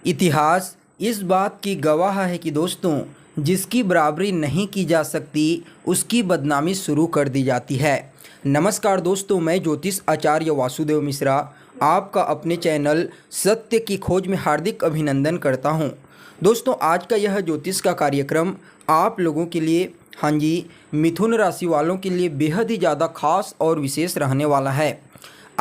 इतिहास इस बात की गवाह है कि दोस्तों, जिसकी बराबरी नहीं की जा सकती उसकी बदनामी शुरू कर दी जाती है। नमस्कार दोस्तों, मैं ज्योतिष आचार्य वासुदेव मिश्रा आपका अपने चैनल सत्य की खोज में हार्दिक अभिनंदन करता हूं। दोस्तों, आज का यह ज्योतिष का कार्यक्रम आप लोगों के लिए, हाँ जी, मिथुन राशि वालों के लिए बेहद ही ज़्यादा खास और विशेष रहने वाला है।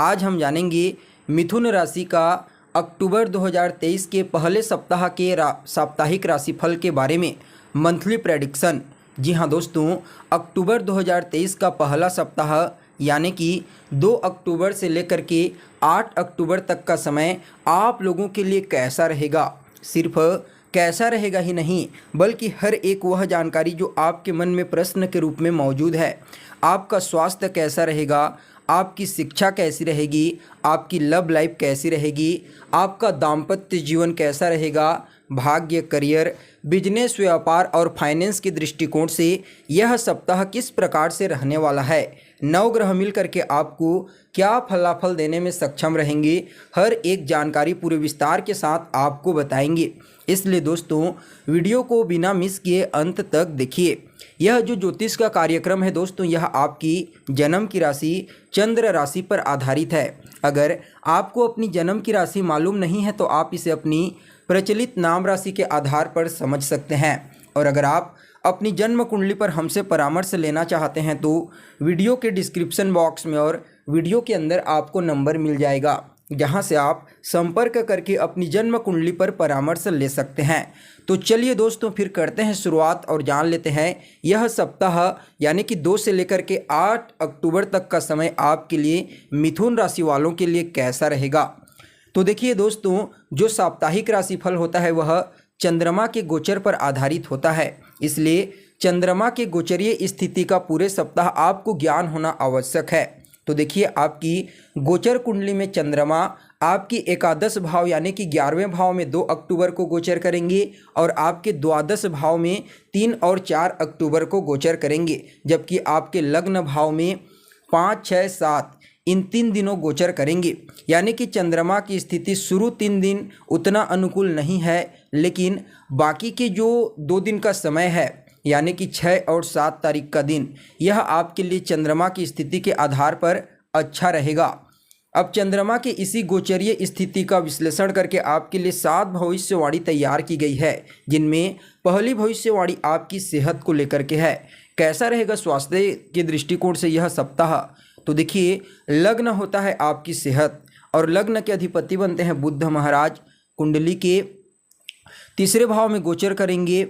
आज हम जानेंगे मिथुन राशि का अक्टूबर 2023 के पहले सप्ताह के साप्ताहिक राशिफल के बारे में, मंथली प्रेडिक्शन। जी हाँ दोस्तों, अक्टूबर 2023 का पहला सप्ताह यानी कि 2 अक्टूबर से लेकर के 8 अक्टूबर तक का समय आप लोगों के लिए कैसा रहेगा। सिर्फ कैसा रहेगा ही नहीं, बल्कि हर एक वह जानकारी जो आपके मन में प्रश्न के रूप में मौजूद है। आपका स्वास्थ्य कैसा रहेगा, आपकी शिक्षा कैसी रहेगी, आपकी लव लाइफ कैसी रहेगी, आपका दाम्पत्य जीवन कैसा रहेगा, भाग्य, करियर, बिजनेस, व्यापार और फाइनेंस के दृष्टिकोण से यह सप्ताह किस प्रकार से रहने वाला है। नवग्रह मिलकर के आपको क्या फलाफल देने में सक्षम रहेंगे, हर एक जानकारी पूरे विस्तार के साथ आपको बताएंगे। इसलिए दोस्तों, वीडियो को बिना मिस किए अंत तक देखिए। यह जो ज्योतिष का कार्यक्रम है दोस्तों, यह आपकी जन्म की राशि चंद्र राशि पर आधारित है। अगर आपको अपनी जन्म की राशि मालूम नहीं है तो आप इसे अपनी प्रचलित नाम राशि के आधार पर समझ सकते हैं। और अगर आप अपनी जन्म कुंडली पर हमसे परामर्श लेना चाहते हैं तो वीडियो के डिस्क्रिप्शन बॉक्स में और वीडियो के अंदर आपको नंबर मिल जाएगा, जहां से आप संपर्क करके अपनी जन्म कुंडली पर परामर्श ले सकते हैं। तो चलिए दोस्तों, फिर करते हैं शुरुआत और जान लेते हैं यह सप्ताह यानी कि 2 से लेकर के 8 अक्टूबर तक का समय आपके लिए मिथुन राशि वालों के लिए कैसा रहेगा। तो देखिए दोस्तों, जो साप्ताहिक राशिफल होता है वह चंद्रमा के गोचर पर आधारित होता है। इसलिए चंद्रमा के गोचरीय स्थिति का पूरे सप्ताह आपको ज्ञान होना आवश्यक है। तो देखिए, आपकी गोचर कुंडली में चंद्रमा आपकी एकादश भाव यानी कि 11वें भाव में 2 अक्टूबर को गोचर करेंगे और आपके द्वादश भाव में 3 और 4 अक्टूबर को गोचर करेंगे, जबकि आपके लग्न भाव में 5, 6, 7 इन 3 दिनों गोचर करेंगे। यानी कि चंद्रमा की स्थिति शुरू 3 दिन उतना अनुकूल नहीं है, लेकिन बाकी के जो 2 दिन का समय है यानी कि 6 और 7 तारीख का दिन, यह आपके लिए चंद्रमा की स्थिति के आधार पर अच्छा रहेगा। अब चंद्रमा के इसी गोचरीय स्थिति का विश्लेषण करके आपके लिए 7 भविष्यवाणी तैयार की गई है, जिनमें पहली भविष्यवाणी आपकी सेहत को लेकर के है। कैसा रहेगा स्वास्थ्य के दृष्टिकोण से यह सप्ताह। तो देखिए, लग्न होता है आपकी सेहत और लग्न के अधिपति बनते हैं बुध महाराज। कुंडली के 3रे भाव में गोचर करेंगे,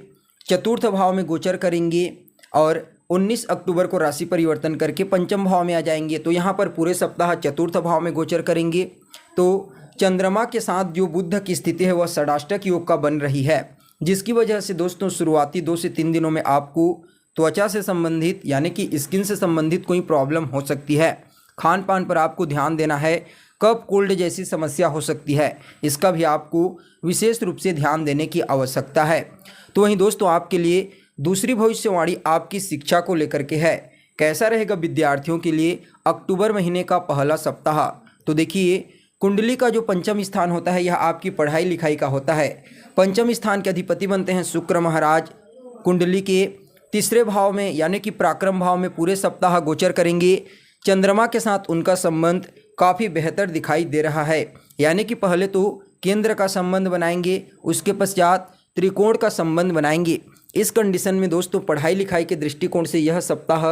4th भाव में गोचर करेंगे और 19 अक्टूबर को राशि परिवर्तन करके 5म भाव में आ जाएंगे। तो यहाँ पर पूरे सप्ताह 4th भाव में गोचर करेंगे। तो चंद्रमा के साथ जो बुध की स्थिति है वह षडाष्टक योग का बन रही है, जिसकी वजह से दोस्तों शुरुआती 2 से 3 दिनों में आपको त्वचा से संबंधित यानी कि स्किन से संबंधित कोई प्रॉब्लम हो सकती है। खान पान पर आपको ध्यान देना है। कफ, कोल्ड जैसी समस्या हो सकती है, इसका भी आपको विशेष रूप से ध्यान देने की आवश्यकता है। तो वहीं दोस्तों, आपके लिए दूसरी भविष्यवाणी आपकी शिक्षा को लेकर के है। कैसा रहेगा विद्यार्थियों के लिए अक्टूबर महीने का पहला सप्ताह। तो देखिए, कुंडली का जो 5म स्थान होता है यह आपकी पढ़ाई लिखाई का होता है। 5म स्थान के अधिपति बनते हैं शुक्र महाराज। कुंडली के 3रे भाव में यानी कि पराक्रम भाव में पूरे सप्ताह गोचर करेंगे। चंद्रमा के साथ उनका संबंध काफ़ी बेहतर दिखाई दे रहा है, यानी कि पहले तो केंद्र का संबंध बनाएंगे, उसके पश्चात त्रिकोण का संबंध बनाएंगे। इस कंडीशन में दोस्तों, पढ़ाई लिखाई के दृष्टिकोण से यह सप्ताह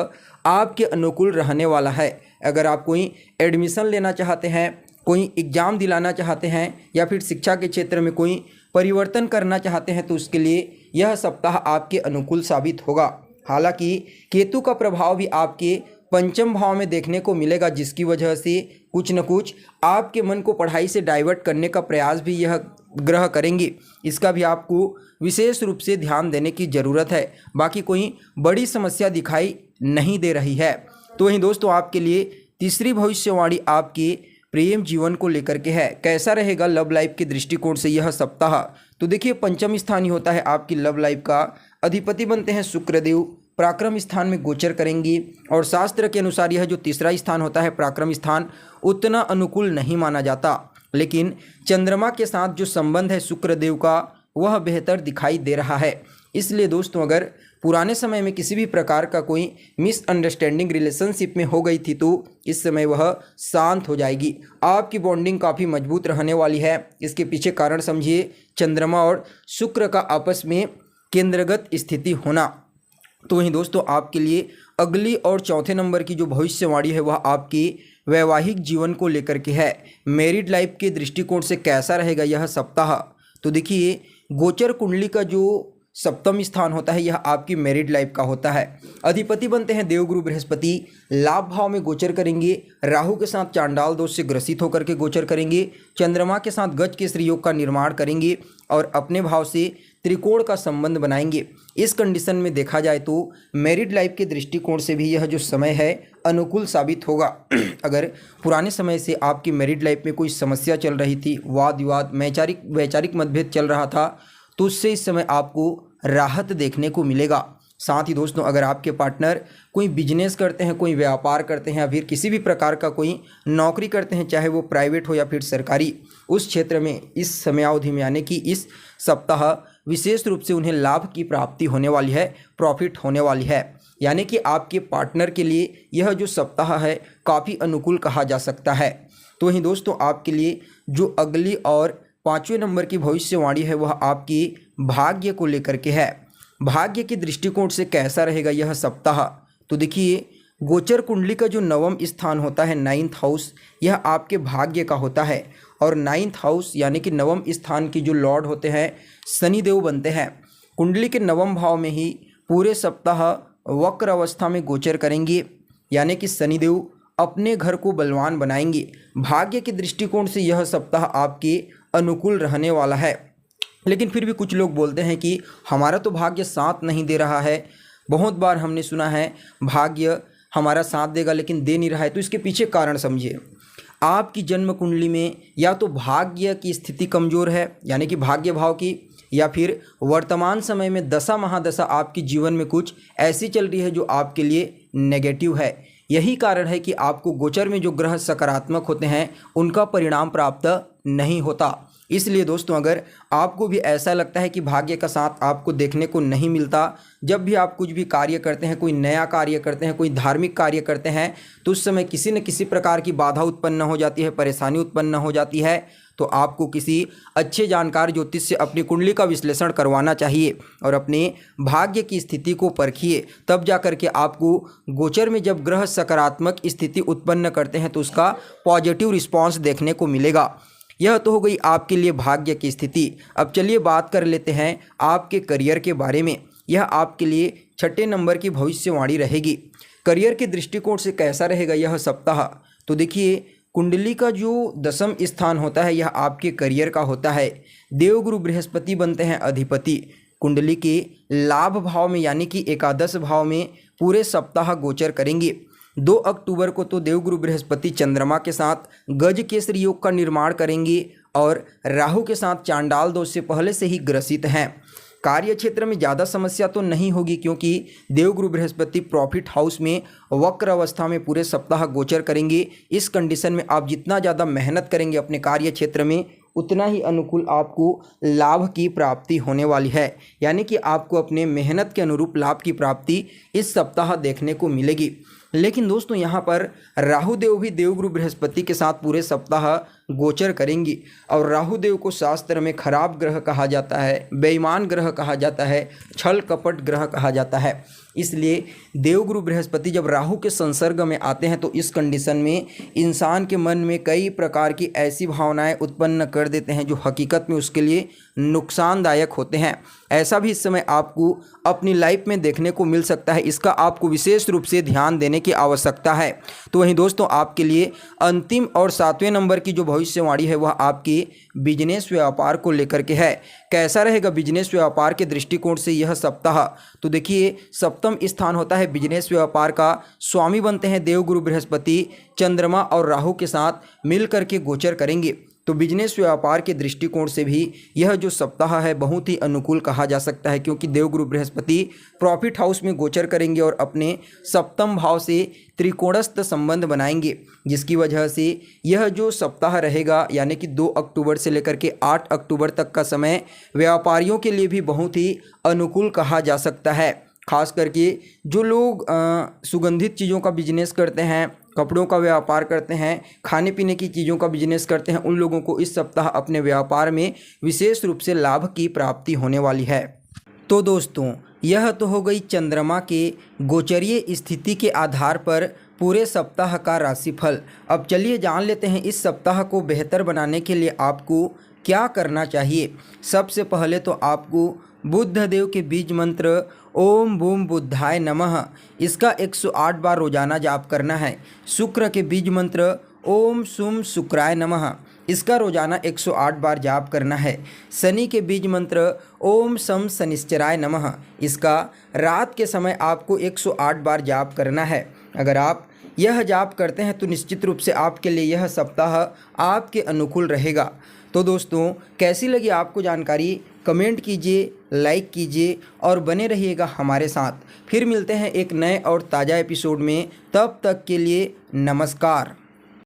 आपके अनुकूल रहने वाला है। अगर आप कोई एडमिशन लेना चाहते हैं, कोई एग्ज़ाम दिलाना चाहते हैं या फिर शिक्षा के क्षेत्र में कोई परिवर्तन करना चाहते हैं तो उसके लिए यह सप्ताह आपके अनुकूल साबित होगा। हालांकि केतु का प्रभाव भी आपके 5म भाव में देखने को मिलेगा, जिसकी वजह से कुछ न कुछ आपके मन को पढ़ाई से डाइवर्ट करने का प्रयास भी यह ग्रह करेंगे। इसका भी आपको विशेष रूप से ध्यान देने की ज़रूरत है। बाकी कोई बड़ी समस्या दिखाई नहीं दे रही है। तो वहीं दोस्तों, आपके लिए तीसरी भविष्यवाणी आपके प्रेम जीवन को लेकर के है। कैसा रहेगा लव लाइफ के दृष्टिकोण से यह सप्ताह। तो देखिए, 5म स्थान ही होता है आपकी लव लाइफ का। अधिपति बनते हैं शुक्रदेव। पराक्रम स्थान में गोचर करेंगी और शास्त्र के अनुसार यह जो तीसरा स्थान होता है पराक्रम स्थान, उतना अनुकूल नहीं माना जाता। लेकिन चंद्रमा के साथ जो संबंध है शुक्र देव का वह बेहतर दिखाई दे रहा है। इसलिए दोस्तों अगर पुराने समय में किसी भी प्रकार का कोई मिसअंडरस्टैंडिंग रिलेशनशिप में हो गई थी तो इस समय वह शांत हो जाएगी। आपकी बॉन्डिंग काफ़ी मजबूत रहने वाली है। इसके पीछे कारण समझिए चंद्रमा और शुक्र का आपस में केंद्रगत स्थिति होना। तो वहीं दोस्तों आपके लिए अगली और चौथे नंबर की जो भविष्यवाणी है वह आपकी वैवाहिक जीवन को लेकर के है। मैरिड लाइफ के दृष्टिकोण से कैसा रहेगा यह सप्ताह? तो देखिए गोचर कुंडली का जो सप्तम स्थान होता है यह आपकी मैरिड लाइफ का होता है। अधिपति बनते हैं देवगुरु बृहस्पति, लाभ भाव में गोचर करेंगे, राहु के साथ चांडाल दोष से ग्रसित होकर के गोचर करेंगे, चंद्रमा के साथ गज केसरी योग का निर्माण करेंगे और अपने भाव से त्रिकोण का संबंध बनाएंगे। इस कंडीशन में देखा जाए तो मैरिड लाइफ के दृष्टिकोण से भी यह जो समय है अनुकूल साबित होगा। अगर पुराने समय से आपकी मैरिड लाइफ में कोई समस्या चल रही थी, वाद विवाद, वैचारिक मतभेद चल रहा था, तो उससे इस समय आपको राहत देखने को मिलेगा। साथ ही दोस्तों अगर आपके पार्टनर कोई बिजनेस करते हैं, कोई व्यापार करते हैं या फिर किसी भी प्रकार का कोई नौकरी करते हैं, चाहे वो प्राइवेट हो या फिर सरकारी, उस क्षेत्र में इस समयावधि में यानी कि इस सप्ताह विशेष रूप से उन्हें लाभ की प्राप्ति होने वाली है, प्रॉफिट होने वाली है। यानी कि आपके पार्टनर के लिए यह जो सप्ताह है काफ़ी अनुकूल कहा जा सकता है। तो वहीं दोस्तों आपके लिए जो अगली और पांचवें नंबर की भविष्यवाणी है वह आपकी भाग्य को लेकर के है। भाग्य के दृष्टिकोण से कैसा रहेगा यह सप्ताह? तो देखिए गोचर कुंडली का जो नवम स्थान होता है 9th हाउस, यह आपके भाग्य का होता है और 9th हाउस यानी कि नवम स्थान की जो लॉर्ड होते हैं शनिदेव बनते हैं। कुंडली के नवम भाव में ही पूरे सप्ताह वक्र अवस्था में गोचर करेंगे, यानी कि शनिदेव अपने घर को बलवान बनाएंगे। भाग्य के दृष्टिकोण से यह सप्ताह आपके अनुकूल रहने वाला है। लेकिन फिर भी कुछ लोग बोलते हैं कि हमारा तो भाग्य साथ नहीं दे रहा है। बहुत बार हमने सुना है भाग्य हमारा साथ देगा लेकिन दे नहीं रहा है। तो इसके पीछे कारण समझिए। आपकी जन्म कुंडली में या तो भाग्य की स्थिति कमज़ोर है यानी कि भाग्य भाव की, या फिर वर्तमान समय में दशा महादशा आपकी जीवन में कुछ ऐसी चल रही है जो आपके लिए नेगेटिव है। यही कारण है कि आपको गोचर में जो ग्रह सकारात्मक होते हैं उनका परिणाम प्राप्त नहीं होता। इसलिए दोस्तों अगर आपको भी ऐसा लगता है कि भाग्य का साथ आपको देखने को नहीं मिलता, जब भी आप कुछ भी कार्य करते हैं, कोई नया कार्य करते हैं, कोई धार्मिक कार्य करते हैं, तो उस समय किसी न किसी प्रकार की बाधा उत्पन्न हो जाती है, परेशानी उत्पन्न हो जाती है, तो आपको किसी अच्छे जानकार ज्योतिष से अपनी कुंडली का विश्लेषण करवाना चाहिए और अपने भाग्य की स्थिति को परखिए। तब जा कर के आपको गोचर में जब ग्रह सकारात्मक स्थिति उत्पन्न करते हैं तो उसका पॉजिटिव रिस्पॉन्स देखने को मिलेगा। यह तो हो गई आपके लिए भाग्य की स्थिति। अब चलिए बात कर लेते हैं आपके करियर के बारे में। यह आपके लिए छठे नंबर की भविष्यवाणी रहेगी। करियर के दृष्टिकोण से कैसा रहेगा यह सप्ताह? तो देखिए कुंडली का जो दसम स्थान होता है यह आपके करियर का होता है। देवगुरु बृहस्पति बनते हैं अधिपति। कुंडली के लाभ भाव में यानी कि एकादश भाव में पूरे सप्ताह गोचर करेंगे। 2 अक्टूबर को तो देवगुरु बृहस्पति चंद्रमा के साथ गज केसरी योग का निर्माण करेंगे और राहु के साथ चांडाल दोष से पहले से ही ग्रसित हैं। कार्य क्षेत्र में ज़्यादा समस्या तो नहीं होगी क्योंकि देवगुरु बृहस्पति प्रॉफिट हाउस में वक्र अवस्था में पूरे सप्ताह गोचर करेंगे। इस कंडीशन में आप जितना ज़्यादा मेहनत करेंगे अपने कार्य क्षेत्र में उतना ही अनुकूल आपको लाभ की प्राप्ति होने वाली है। यानी कि आपको अपने मेहनत के अनुरूप लाभ की प्राप्ति इस सप्ताह देखने को मिलेगी। लेकिन दोस्तों यहाँ पर राहु देव भी देवगुरु बृहस्पति के साथ पूरे सप्ताह गोचर करेंगी और राहु देव को शास्त्र में खराब ग्रह कहा जाता है, बेईमान ग्रह कहा जाता है, छल कपट ग्रह कहा जाता है। इसलिए देवगुरु बृहस्पति जब राहु के संसर्ग में आते हैं तो इस कंडीशन में इंसान के मन में कई प्रकार की ऐसी भावनाएं उत्पन्न कर देते हैं जो हकीकत में उसके लिए नुकसानदायक होते हैं। ऐसा भी इस समय आपको अपनी लाइफ में देखने को मिल सकता है। इसका आपको विशेष रूप से ध्यान देने की आवश्यकता है। तो वहीं दोस्तों आपके लिए अंतिम और 7वें नंबर की जो भविष्यवाणी है वह आपके बिजनेस व्यापार को लेकर के है। कैसा रहेगा बिजनेस व्यापार के दृष्टिकोण से यह सप्ताह? तो देखिए सप्तम स्थान होता है बिजनेस व्यापार का। स्वामी बनते हैं देवगुरु बृहस्पति, चंद्रमा और राहु के साथ मिल करके गोचर करेंगे। तो बिजनेस व्यापार के दृष्टिकोण से भी यह जो सप्ताह है बहुत ही अनुकूल कहा जा सकता है, क्योंकि देवगुरु बृहस्पति प्रॉफिट हाउस में गोचर करेंगे और अपने सप्तम भाव से त्रिकोणस्थ संबंध बनाएंगे, जिसकी वजह से यह जो सप्ताह रहेगा यानी कि 2 अक्टूबर से लेकर के 8 अक्टूबर तक का समय व्यापारियों के लिए भी बहुत ही अनुकूल कहा जा सकता है। खास करके जो लोग सुगंधित चीज़ों का बिजनेस करते हैं, कपड़ों का व्यापार करते हैं, खाने पीने की चीज़ों का बिजनेस करते हैं, उन लोगों को इस सप्ताह अपने व्यापार में विशेष रूप से लाभ की प्राप्ति होने वाली है। तो दोस्तों, यह तो हो गई चंद्रमा के गोचरीय स्थिति के आधार पर पूरे सप्ताह का राशिफल। अब चलिए जान लेते हैं इस सप्ताह को बेहतर बनाने के लिए आपको क्या करना चाहिए। सबसे पहले तो आपको बुद्ध देव के बीज मंत्र ओम बूम बुद्धाय नमः इसका 108 बार रोजाना जाप करना है। शुक्र के बीज मंत्र ओम सुम शुक्राय नमः इसका रोजाना 108 बार जाप करना है। शनि के बीज मंत्र ओम सम शनिश्चराय नमः इसका रात के समय आपको 108 बार जाप करना है। अगर आप यह जाप करते हैं तो निश्चित रूप से आपके लिए यह सप्ताह आपके अनुकूल रहेगा। तो दोस्तों, कैसी लगी आपको जानकारी कमेंट कीजिए, लाइक कीजिए और बने रहिएगा हमारे साथ। फिर मिलते हैं एक नए और ताज़ा एपिसोड में। तब तक के लिए नमस्कार।